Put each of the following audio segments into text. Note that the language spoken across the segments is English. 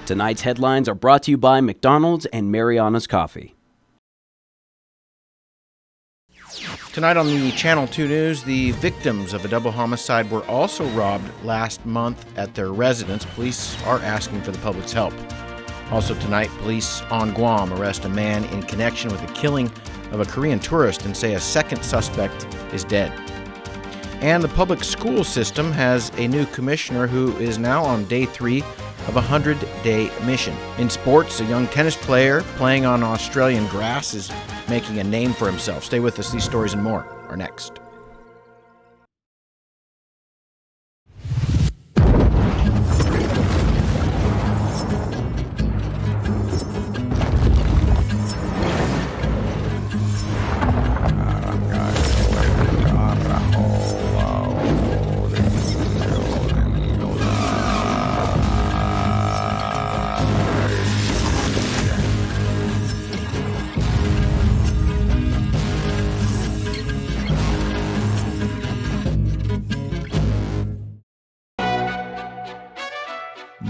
Tonight's headlines are brought to you by McDonald's and Mariana's Coffee. Tonight on the Channel 2 News, the victims of a double homicide were also robbed last month at their residence. Police are asking for the public's help. Also tonight, police on Guam arrest a man in connection with the killing of a Korean tourist and say a second suspect is dead. And the public school system has a new commissioner who is now on day 3 of a 100-day mission. In sports, a young tennis player playing on Australian grass is making a name for himself. Stay with us. These stories and more are next.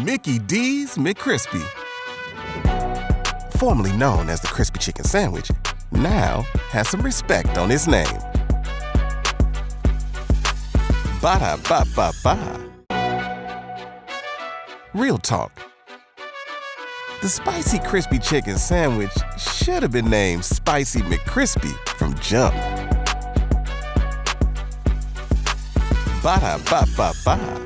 Mickey D's McCrispy. Formerly known as the Crispy Chicken Sandwich, now has some respect on his name. Ba-da-ba-ba-ba. Real talk. The Spicy Crispy Chicken Sandwich should have been named Spicy McCrispy from jump. Ba-da-ba-ba-ba.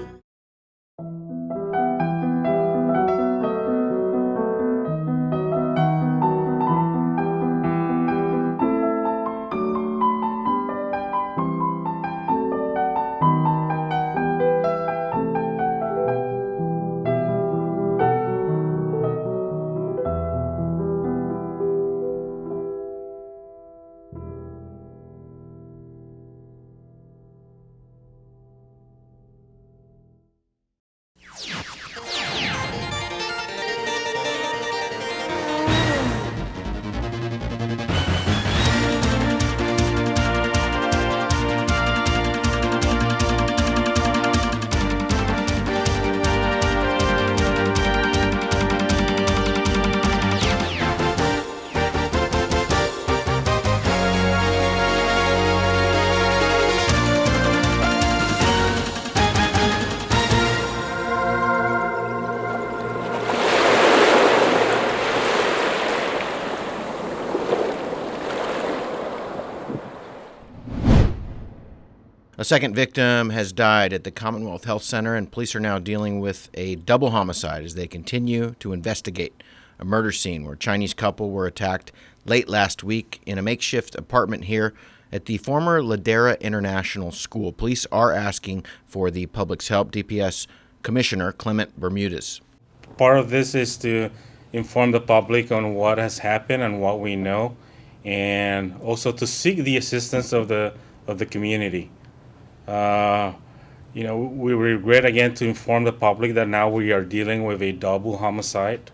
A second victim has died at the Commonwealth Health Center, and police are now dealing with a double homicide as they continue to investigate a murder scene where a Chinese couple were attacked late last week in a makeshift apartment here at the former Ladera International School. Police are asking for the public's help. DPS Commissioner Clement Bermudez. Part of this is to inform the public on what has happened and what we know, and also to seek the assistance of the community. We regret again to inform the public that now we are dealing with a double homicide.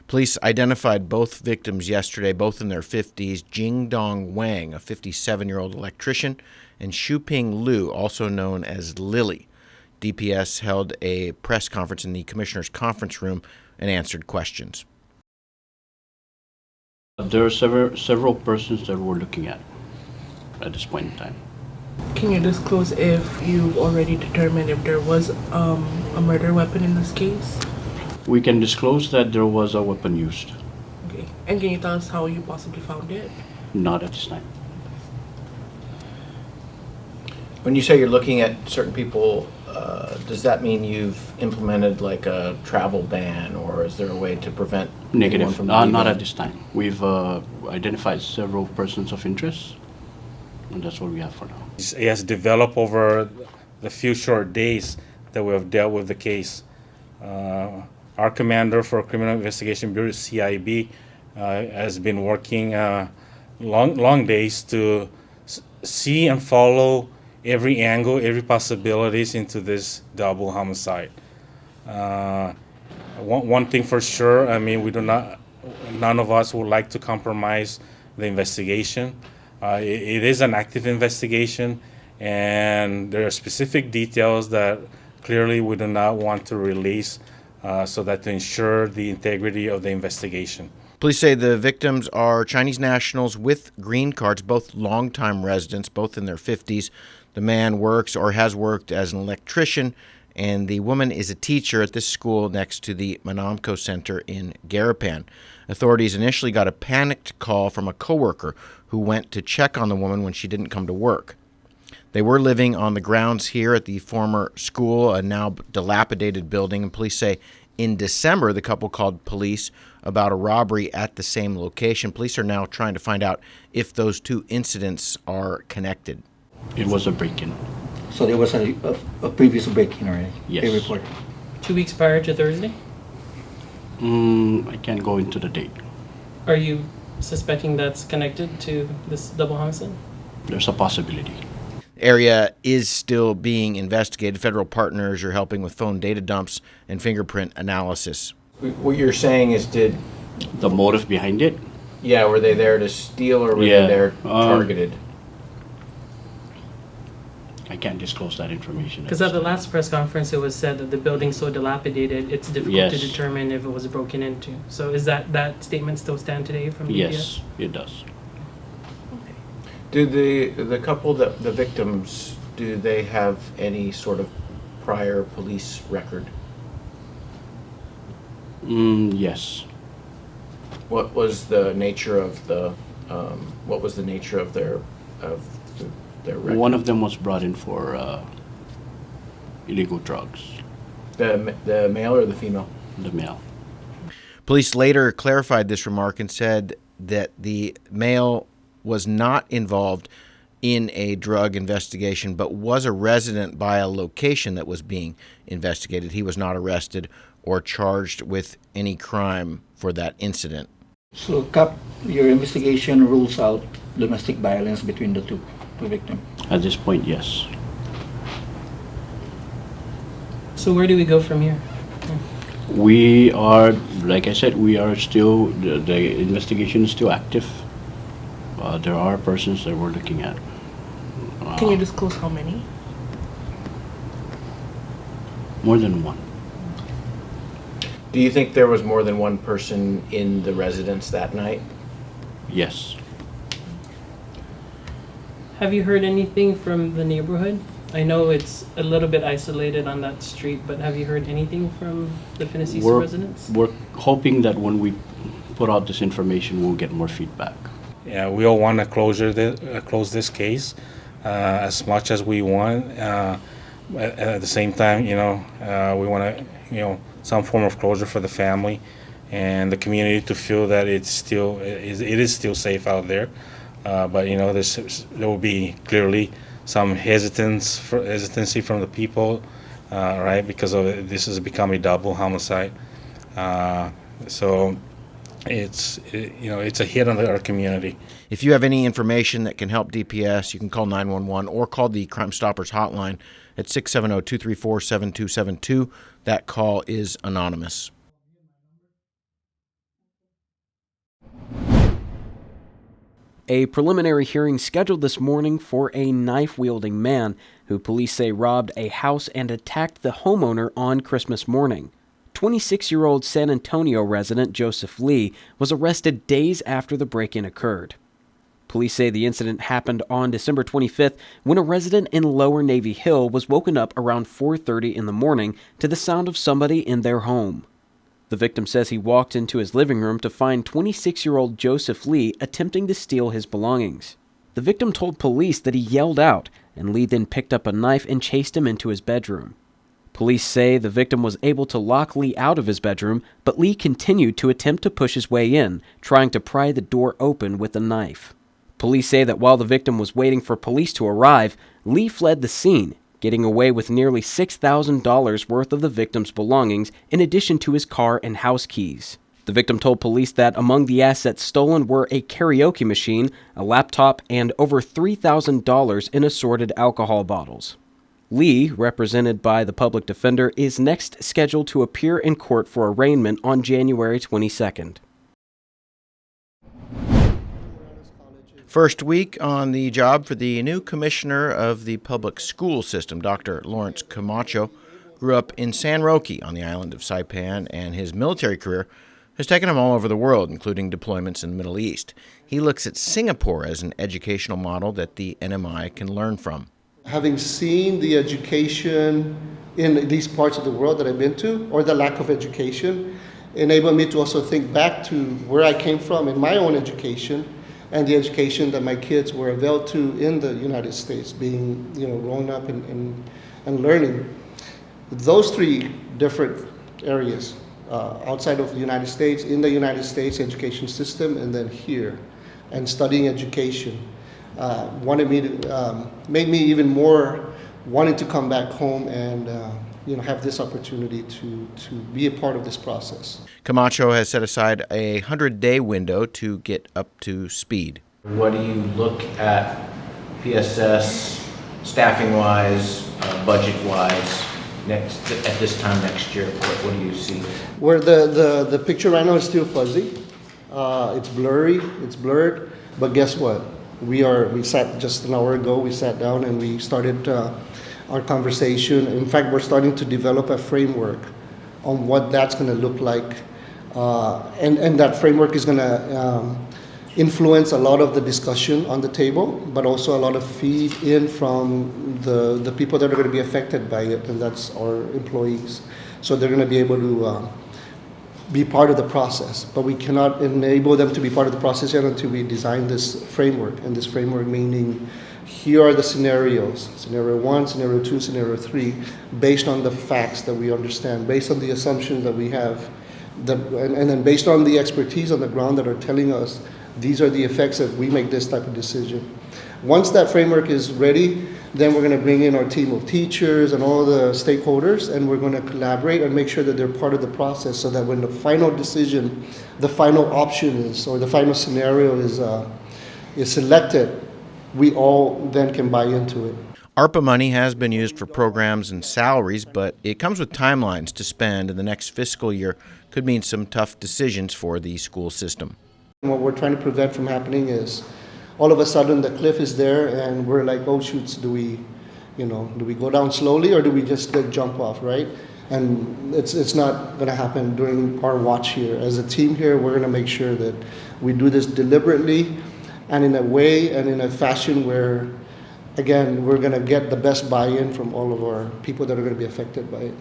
Police identified both victims yesterday, both in their 50s, Jingdong Wang, a 57-year-old electrician, and Shuping Liu, also known as Lily. DPS held a press conference in the commissioner's conference room and answered questions. There are several persons that we're looking at this point in time. Can you disclose if you've already determined if there was a murder weapon in this case? We can disclose that there was a weapon used. Okay. And can you tell us how you possibly found it? Not at this time. When you say you're looking at certain people, does that mean you've implemented like a travel ban, or is there a way to prevent Negative. anyone from leaving? Not at this time. We've identified several persons of interest, and that's what we have for now. It has developed over the few short days that we have dealt with the case. Our commander for Criminal Investigation Bureau, CIB, has been working long days to see and follow every angle, every possibilities into this double homicide. One thing for sure, none of us would like to compromise the investigation. It is an active investigation, and there are specific details that clearly we do not want to release so that to ensure the integrity of the investigation. Police say the victims are Chinese nationals with green cards, both longtime residents, both in their 50s. The man works or has worked as an electrician, and the woman is a teacher at this school next to the Manamco Center in Garapan. Authorities initially got a panicked call from a coworker who went to check on the woman when she didn't come to work. They were living on the grounds here at the former school, a now dilapidated building, and police say in December the couple called police about a robbery at the same location. Police are now trying to find out if those two incidents are connected. It was a break-in. So there was a previous break-in already? Yes. They reported. 2 weeks prior to Thursday? I can't go into the date. Are you suspecting that's connected to this double homicide? There's a possibility. Area is still being investigated. Federal partners are helping with phone data dumps and fingerprint analysis. What you're saying is, The motive behind it? were they there to steal or were Yeah, they there targeted? I can't disclose that information. Because at the last press conference, it was said that the building's so dilapidated, it's difficult to Yes. determine if it was broken into. So is that statement still stand today from DPS? Yes, it does. Do the couple, the victims, do they have any sort of prior police record? Yes. What was the nature of their record? One of them was brought in for illegal drugs, The male or the female? the male. Police later clarified this remark and said that the male was not involved in a drug investigation, but was a resident by a location that was being investigated. He was not arrested or charged with any crime for that incident. So, Cap, your investigation rules out domestic violence between the two victims? At this point, yes. So where do we go from here? We are, like I said, we are still, the investigation is still active. There are persons that we're looking at. Can you disclose how many? More than one. Do you think there was more than one person in the residence that night? Yes. Have you heard anything from the neighborhood? I know it's a little bit isolated on that street, but have you heard anything from the Finicisa residents? We're hoping that when we put out this information, we'll get more feedback. Yeah, we all want to close this case as much as we want. At the same time, we want to, some form of closure for the family and the community to feel that it is still safe out there. But there will be clearly some hesitancy from the people, right? Because this has become a double homicide. So it's a hit on our community. If you have any information that can help DPS, you can call 911 or call the Crime Stoppers hotline at 670-234-7272. That call is anonymous. A preliminary hearing scheduled this morning for a knife-wielding man who police say robbed a house and attacked the homeowner on Christmas morning. 26-year-old San Antonio resident Joseph Lee was arrested days after the break-in occurred. Police say the incident happened on December 25th when a resident in Lower Navy Hill was woken up around 4:30 in the morning to the sound of somebody in their home. The victim says he walked into his living room to find 26-year-old Joseph Lee attempting to steal his belongings. The victim told police that he yelled out, and Lee then picked up a knife and chased him into his bedroom. Police say the victim was able to lock Lee out of his bedroom, but Lee continued to attempt to push his way in, trying to pry the door open with a knife. Police say that while the victim was waiting for police to arrive, Lee fled the scene, getting away with nearly $6,000 worth of the victim's belongings in addition to his car and house keys. The victim told police that among the assets stolen were a karaoke machine, a laptop, and over $3,000 in assorted alcohol bottles. Lee, represented by the public defender, is next scheduled to appear in court for arraignment on January 22nd. First week on the job for the new commissioner of the public school system, Dr. Lawrence Camacho. grew up in San Roque on the island of Saipan, and his military career has taken him all over the world, including deployments in the Middle East. He looks at Singapore as an educational model that the NMI can learn from. Having seen the education in these parts of the world that I've been to, or the lack of education, enabled me to also think back to where I came from in my own education and the education that my kids were availed to in the United States, being, growing up and learning. Those three different areas, outside of the United States, in the United States education system, and then here, and studying education, made me even more wanting to come back home and have this opportunity to be a part of this process. Camacho has set aside a 100-day window to get up to speed. What do you look at PSS staffing-wise, budget-wise, at this time next year? What do you see? Where the picture right now is still fuzzy. It's blurry, it's blurred, but guess what? We sat just an hour ago, we sat down and we started our conversation. In fact, we're starting to develop a framework on what that's going to look like. And that framework is going to influence a lot of the discussion on the table, but also a lot of feed in from the people that are going to be affected by it, and that's our employees. So they're going to be able to be part of the process, but we cannot enable them to be part of the process yet until we design this framework. And this framework meaning, here are the scenarios, scenario 1, scenario 2, scenario 3, based on the facts that we understand, based on the assumptions that we have, and then based on the expertise on the ground that are telling us these are the effects if we make this type of decision. Once that framework is ready, then we're going to bring in our team of teachers and all the stakeholders, and we're going to collaborate and make sure that they're part of the process, so that when the final decision, the final option is, or the final scenario is selected, we all then can buy into it. ARPA money has been used for programs and salaries, but it comes with timelines to spend, and the next fiscal year could mean some tough decisions for the school system. What we're trying to prevent from happening is all of a sudden the cliff is there and we're like, oh shoots, do we go down slowly or do we just jump off, right? And it's not going to happen during our watch here. As a team here, we're going to make sure that we do this deliberately and in a way and in a fashion where, again, we're going to get the best buy-in from all of our people that are going to be affected by it.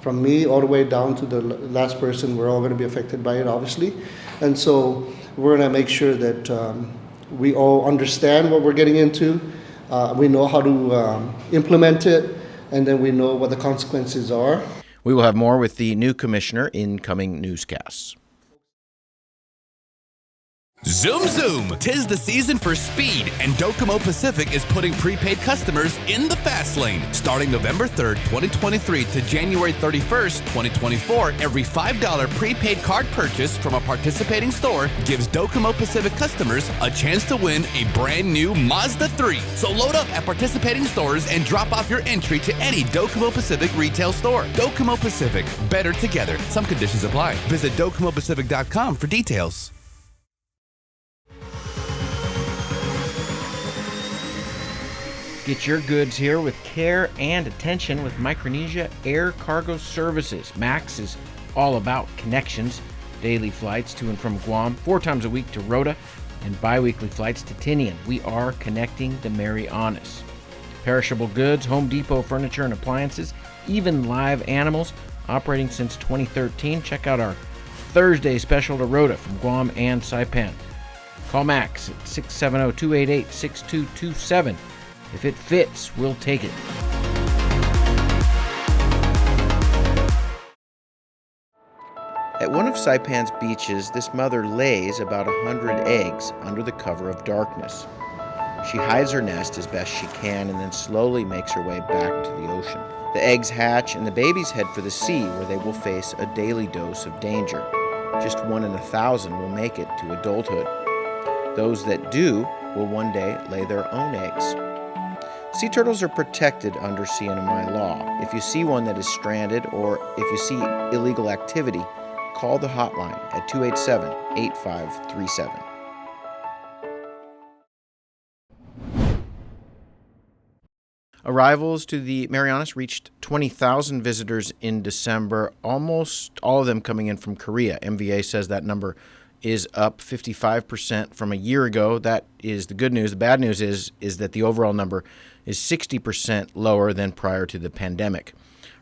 From me all the way down to the last person, we're all going to be affected by it, obviously. And so we're going to make sure that we all understand what we're getting into, we know how to implement it, and then we know what the consequences are. We will have more with the new commissioner in coming newscasts. Zoom zoom! 'Tis the season for speed, and Docomo Pacific is putting prepaid customers in the fast lane. Starting November 3rd, 2023 to January 31st, 2024, every $5 prepaid card purchase from a participating store gives Docomo Pacific customers a chance to win a brand new Mazda 3. So load up at participating stores and drop off your entry to any Docomo Pacific retail store. Docomo Pacific, better together. Some conditions apply. Visit DocomoPacific.com for details. Get your goods here with care and attention with Micronesia Air Cargo Services. MAX is all about connections. Daily flights to and from Guam, 4 times a week to Rota, and bi-weekly flights to Tinian. We are connecting the Marianas. Perishable goods, Home Depot furniture and appliances, even live animals, operating since 2013. Check out our Thursday special to Rota from Guam and Saipan. Call Max at 670-288-6227. If it fits, we'll take it. At one of Saipan's beaches, this mother lays about 100 eggs under the cover of darkness. She hides her nest as best she can and then slowly makes her way back to the ocean. The eggs hatch and the babies head for the sea, where they will face a daily dose of danger. Just 1 in 1,000 will make it to adulthood. Those that do will one day lay their own eggs. Sea turtles are protected under CNMI law. If you see one that is stranded or if you see illegal activity, call the hotline at 287-8537. Arrivals to the Marianas reached 20,000 visitors in December, almost all of them coming in from Korea. MVA says that number is up 55% from a year ago. That is the good news. The bad news is that the overall number is 60% lower than prior to the pandemic.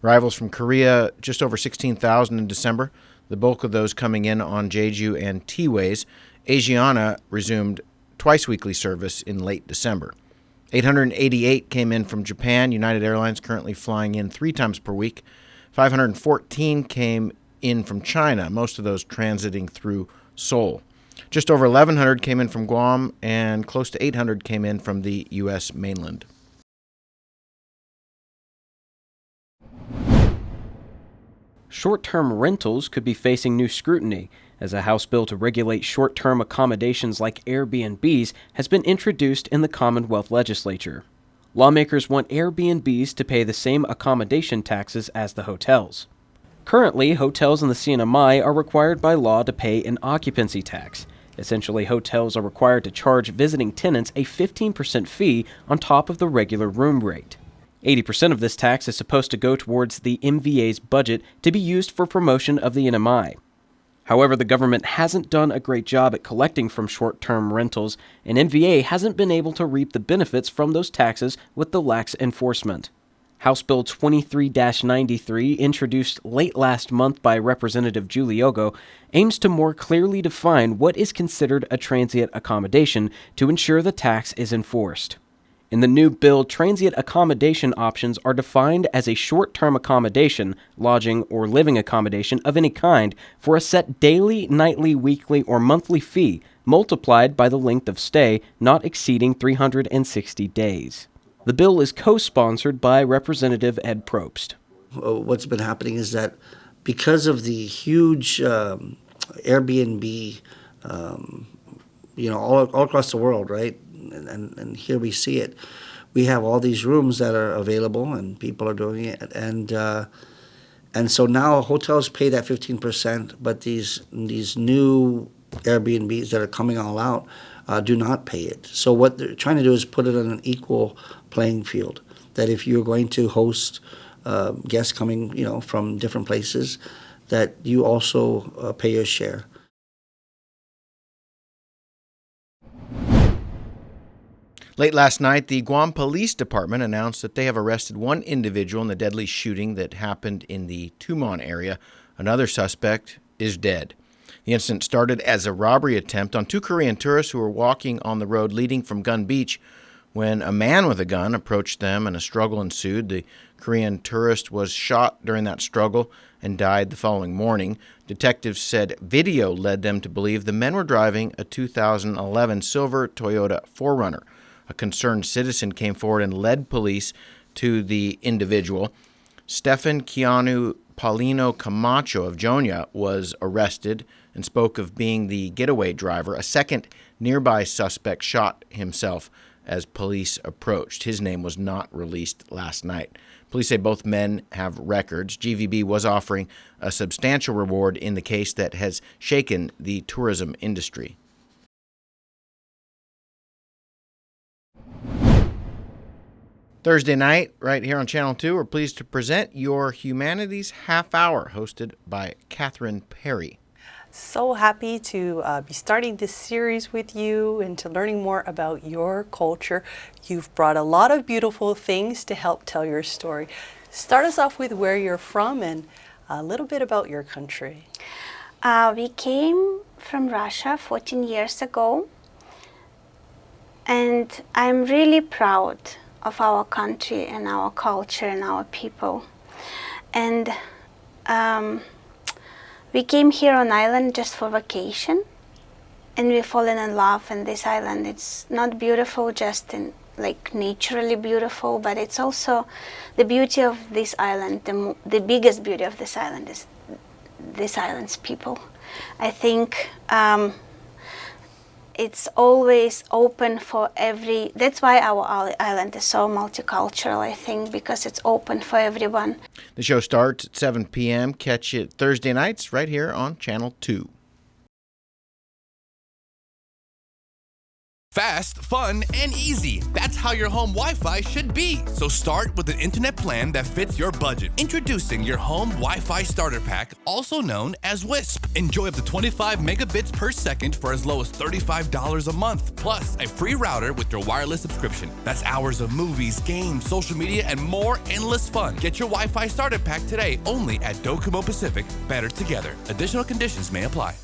Arrivals from Korea, just over 16,000 in December, the bulk of those coming in on Jeju and T-Ways. Asiana resumed twice-weekly service in late December. 888 came in from Japan. United Airlines currently flying in 3 times per week. 514 came in from China, most of those transiting through Seoul. Just over 1,100 came in from Guam, and close to 800 came in from the U.S. mainland. Short-term rentals could be facing new scrutiny, as a House bill to regulate short-term accommodations like Airbnbs has been introduced in the Commonwealth Legislature. Lawmakers want Airbnbs to pay the same accommodation taxes as the hotels. Currently, hotels in the CNMI are required by law to pay an occupancy tax. Essentially, hotels are required to charge visiting tenants a 15% fee on top of the regular room rate. 80% of this tax is supposed to go towards the MVA's budget to be used for promotion of the NMI. However, the government hasn't done a great job at collecting from short-term rentals, and MVA hasn't been able to reap the benefits from those taxes with the lax enforcement. House Bill 23-93, introduced late last month by Representative Julie Ogo, aims to more clearly define what is considered a transient accommodation to ensure the tax is enforced. In the new bill, transient accommodation options are defined as a short-term accommodation, lodging, or living accommodation of any kind for a set daily, nightly, weekly, or monthly fee, multiplied by the length of stay not exceeding 360 days. The bill is co-sponsored by Representative Ed Probst. What's been happening is that because of the huge Airbnb, all across the world, right? And here we see it. We have all these rooms that are available, and people are doing it. And so now hotels pay that 15%, but these new Airbnbs that are coming all out do not pay it. So what they're trying to do is put it on an equal playing field. That if you're going to host guests coming, from different places, that you also pay your share. Late last night, the Guam Police Department announced that they have arrested one individual in the deadly shooting that happened in the Tumon area. Another suspect is dead. The incident started as a robbery attempt on 2 Korean tourists who were walking on the road leading from Gun Beach when a man with a gun approached them and a struggle ensued. The Korean tourist was shot during that struggle and died the following morning. Detectives said video led them to believe the men were driving a 2011 silver Toyota 4Runner. A concerned citizen came forward and led police to the individual. Stefan Keanu Paulino Camacho of Jonia was arrested and spoke of being the getaway driver. A second nearby suspect shot himself as police approached. His name was not released last night. Police say both men have records. GVB was offering a substantial reward in the case that has shaken the tourism industry. Thursday night, right here on Channel 2, we're pleased to present your Humanities Half Hour, hosted by Catherine Perry. So happy to be starting this series with you and to learning more about your culture. You've brought a lot of beautiful things to help tell your story. Start us off with where you're from and a little bit about your country. We came from Russia 14 years ago, and I'm really proud of our country and our culture and our people. And we came here on island just for vacation, and we fallen in love in this island. It's not beautiful just in naturally beautiful, but it's also the beauty of this island. The biggest beauty of this island is this island's people. I think it's always open for that's why our island is so multicultural, I think, because it's open for everyone. The show starts at 7 p.m. Catch it Thursday nights right here on Channel 2. Fast, fun, and easy. That's how your home Wi-Fi should be. So start with an internet plan that fits your budget. Introducing your home Wi-Fi starter pack, also known as WISP. Enjoy up to 25 megabits per second for as low as $35 a month, plus a free router with your wireless subscription. That's hours of movies, games, social media, and more endless fun. Get your Wi-Fi starter pack today only at Docomo Pacific. Better together. Additional conditions may apply.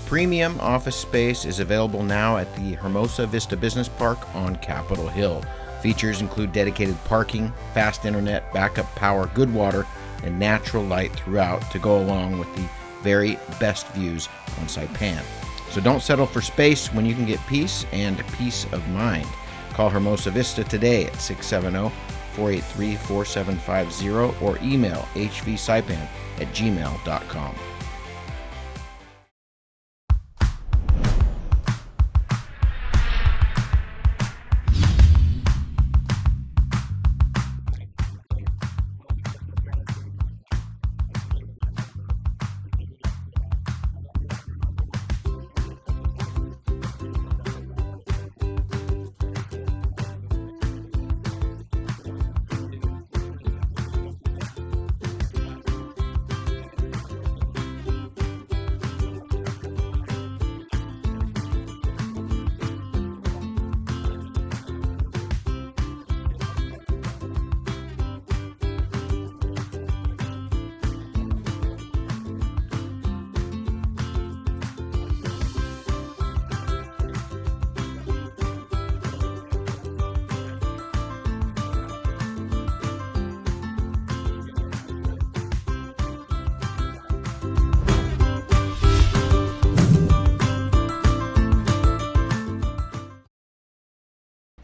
Premium office space is available now at the Hermosa Vista Business Park on Capitol Hill. Features include dedicated parking, fast internet, backup power, good water, and natural light throughout to go along with the very best views on Saipan. So don't settle for space when you can get peace and peace of mind. Call Hermosa Vista today at 670-483-4750 or email hvsaipan@gmail.com.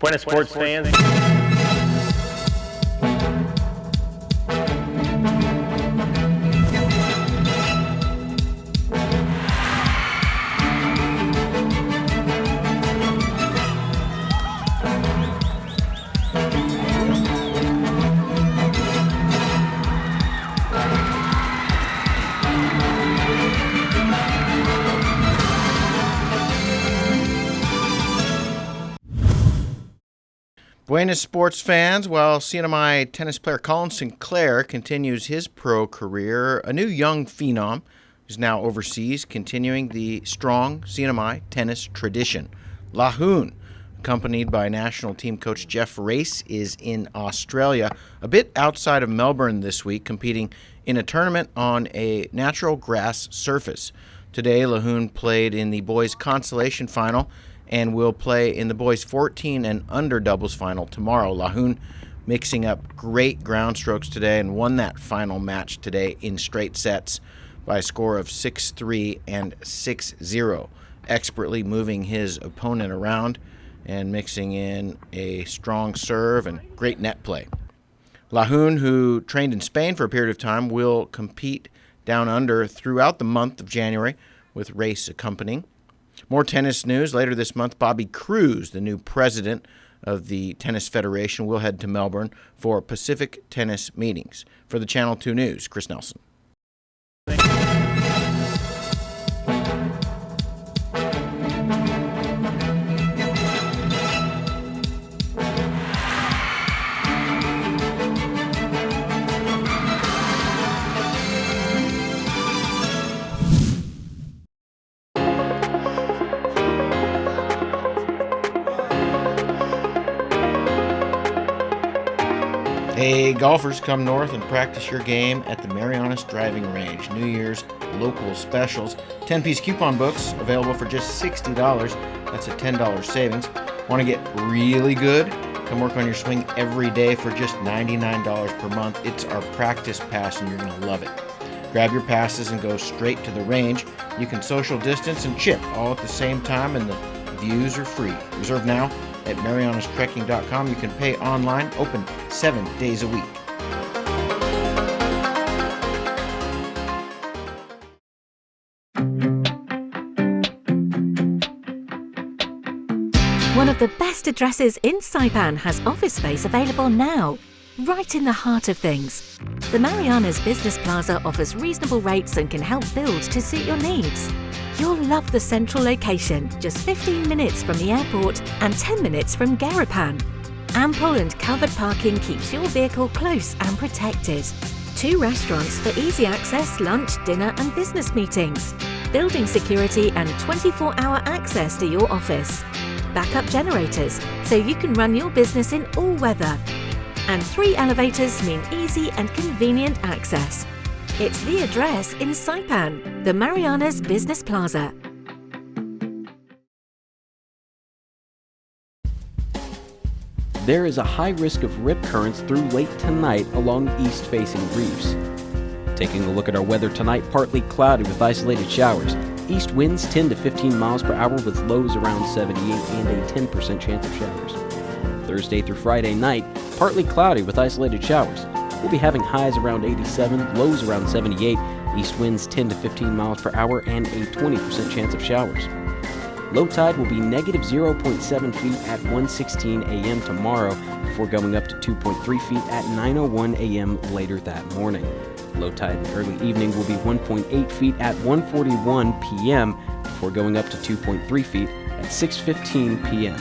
Buenas sports fans. Buenas sports fans. While CNMI tennis player Colin Sinclair continues his pro career, a new young phenom is now overseas, continuing the strong CNMI tennis tradition. Lahoon, accompanied by national team coach Jeff Race, is in Australia, a bit outside of Melbourne this week, competing in a tournament on a natural grass surface. Today, Lahoon played in the boys' consolation final and will play in the boys' 14 and under doubles final tomorrow. Lahoon mixing up great ground strokes today and won that final match today in straight sets by a score of 6-3 and 6-0, expertly moving his opponent around and mixing in a strong serve and great net play. Lahoon, who trained in Spain for a period of time, will compete down under throughout the month of January, with Race accompanying. More tennis news. Later this month, Bobby Cruz, the new president of the Tennis Federation, will head to Melbourne for Pacific tennis meetings. For the Channel 2 News, Chris Nelson. Hey, golfers, come north and practice your game at the Marianas Driving Range. New Year's local specials. 10-piece coupon books available for just $60. That's a $10 savings. Want to get really good? Come work on your swing every day for just $99 per month. It's our practice pass and you're going to love it. Grab your passes and go straight to the range. You can social distance and chip all at the same time, and the views are free. Reserve now at marianastrekking.com. You can pay online, open 7 days a week. One of the best addresses in Saipan has office space available now, right in the heart of things. The Marianas Business Plaza offers reasonable rates and can help build to suit your needs. You'll love the central location, just 15 minutes from the airport and 10 minutes from Garapan. Ample and covered parking keeps your vehicle close and protected. 2 restaurants for easy access, lunch, dinner and business meetings. Building security and 24-hour access to your office. Backup generators, so you can run your business in all weather. And 3 elevators mean easy and convenient access. It's the address in Saipan, the Marianas Business Plaza. There is a high risk of rip currents through late tonight along east-facing reefs. Taking a look at our weather tonight, partly cloudy with isolated showers. East winds 10 to 15 miles per hour with lows around 78 and a 10% chance of showers. Thursday through Friday night, partly cloudy with isolated showers. We'll be having highs around 87, lows around 78, east winds 10 to 15 miles per hour and a 20% chance of showers. Low tide will be negative 0.7 feet at 1:16 a.m. tomorrow before going up to 2.3 feet at 9:01 a.m. later that morning. Low tide in the early evening will be 1.8 feet at 1:41 p.m. before going up to 2.3 feet at 6:15 p.m.